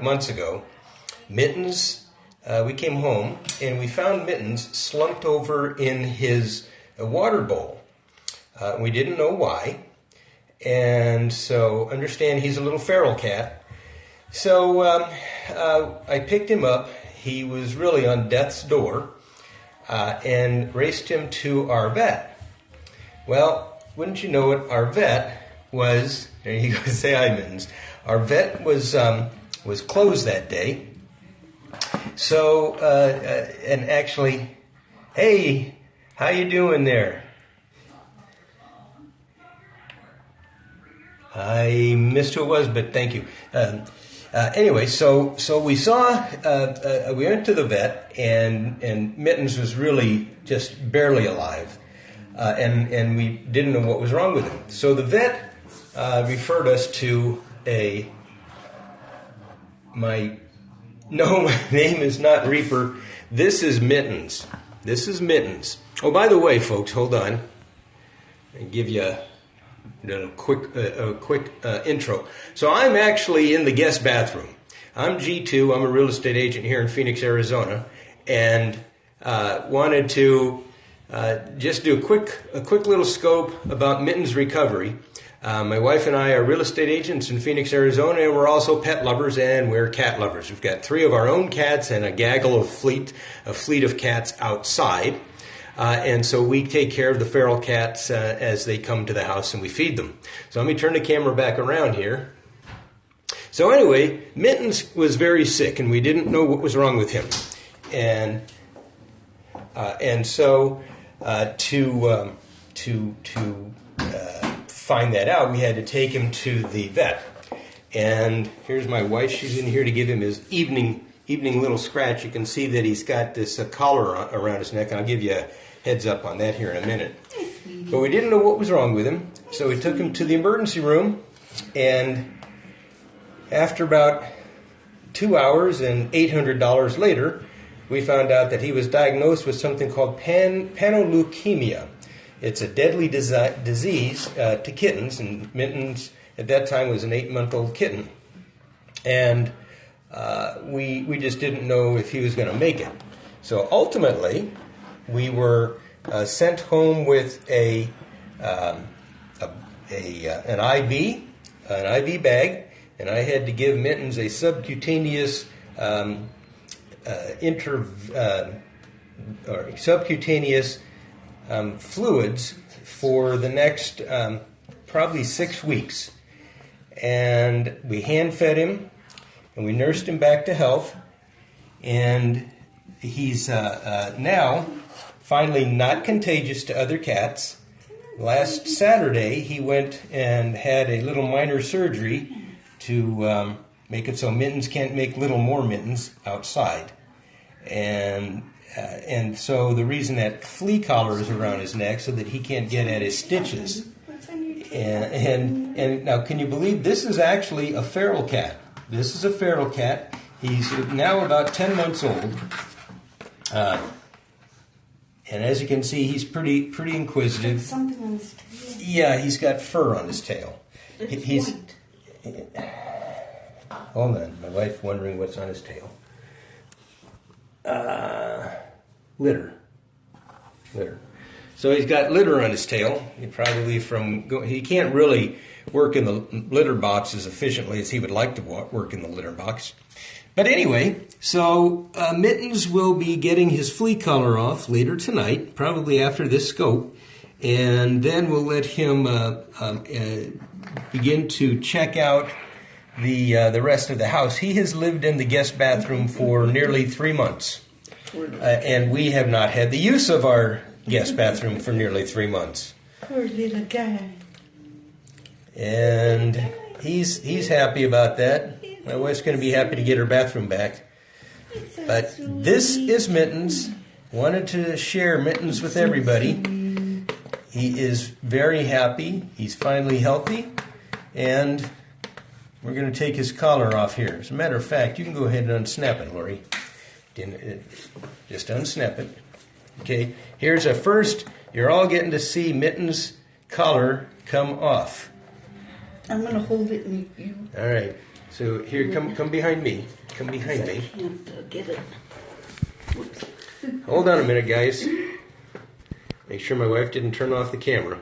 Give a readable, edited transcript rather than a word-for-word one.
Months ago, Mittens, we came home and we found Mittens slumped over in his water bowl. We didn't know why, and so understand he's a little feral cat. So I picked him up. He was really on death's door, and raced him to our vet. Well, wouldn't you know it, our vet was, there you go, say hi, Mittens. Our vet was closed that day. So, and actually, hey, how you doing there? I missed who it was, but thank you. Anyway, so we saw, we went to the vet, and Mittens was really just barely alive, and we didn't know what was wrong with him. So the vet referred us to my name is not Reaper. This is Mittens. This is Mittens. Oh, by the way, folks, hold on. I'll give you a quick intro. So I'm actually in the guest bathroom. I'm G2. I'm a real estate agent here in Phoenix, Arizona, and wanted to just do a quick little scope about Mittens' recovery. My wife and I are real estate agents in Phoenix, Arizona, and we're also pet lovers and we're cat lovers. We've got 3 of our own cats and a gaggle of fleet of cats outside. And so we take care of the feral cats as they come to the house and we feed them. So let me turn the camera back around here. So anyway, Mittens was very sick and we didn't know what was wrong with him. And so to find that out, we had to take him to the vet. And here's my wife. She's in here to give him his evening little scratch. You can see that he's got this collar around his neck, and I'll give you a heads up on that here in a minute. But we didn't know what was wrong with him, so we took him to the emergency room, and after about 2 hours and $800 later, we found out that he was diagnosed with something called panleukemia. It's a deadly disease to kittens, and Mittens at that time was an 8-month-old kitten. And we just didn't know if he was going to make it. So ultimately, we were sent home with an IV bag, and I had to give Mittens a subcutaneous fluids for the next probably 6 weeks. And we hand-fed him, and we nursed him back to health, and he's now finally not contagious to other cats. Last Saturday, he went and had a little minor surgery to make it so Mittens can't make little more Mittens outside. And so the reason that flea collar is around his neck so that he can't get at his stitches. And now, can you believe this is actually a feral cat? This is a feral cat. He's now about 10 months old. And as you can see, he's pretty inquisitive. Something on his tail. Yeah, he's got fur on his tail. It's white. Hold on, my wife wondering what's on his tail. Litter. So he's got litter on his tail. He can't really work in the litter box as efficiently as he would like to work in the litter box. But anyway, so Mittens will be getting his flea collar off later tonight, probably after this scope, and then we'll let him begin to check out the rest of the house. He has lived in the guest bathroom for nearly 3 months, and we have not had the use of our guest bathroom for nearly 3 months. Poor little guy. And he's happy about that. My wife's going to be happy to get her bathroom back. But this is Mittens. Wanted to share Mittens with everybody. He is very happy. He's finally healthy. And we're going to take his collar off here. As a matter of fact, you can go ahead and unsnap it, Lori. Just unsnap it. Okay, here's a first. You're all getting to see Mittens' collar come off. I'm going to hold it and you... All right. So here, come behind me. Come behind me. I can't get it. Whoops. Hold on a minute, guys. Make sure my wife didn't turn off the camera.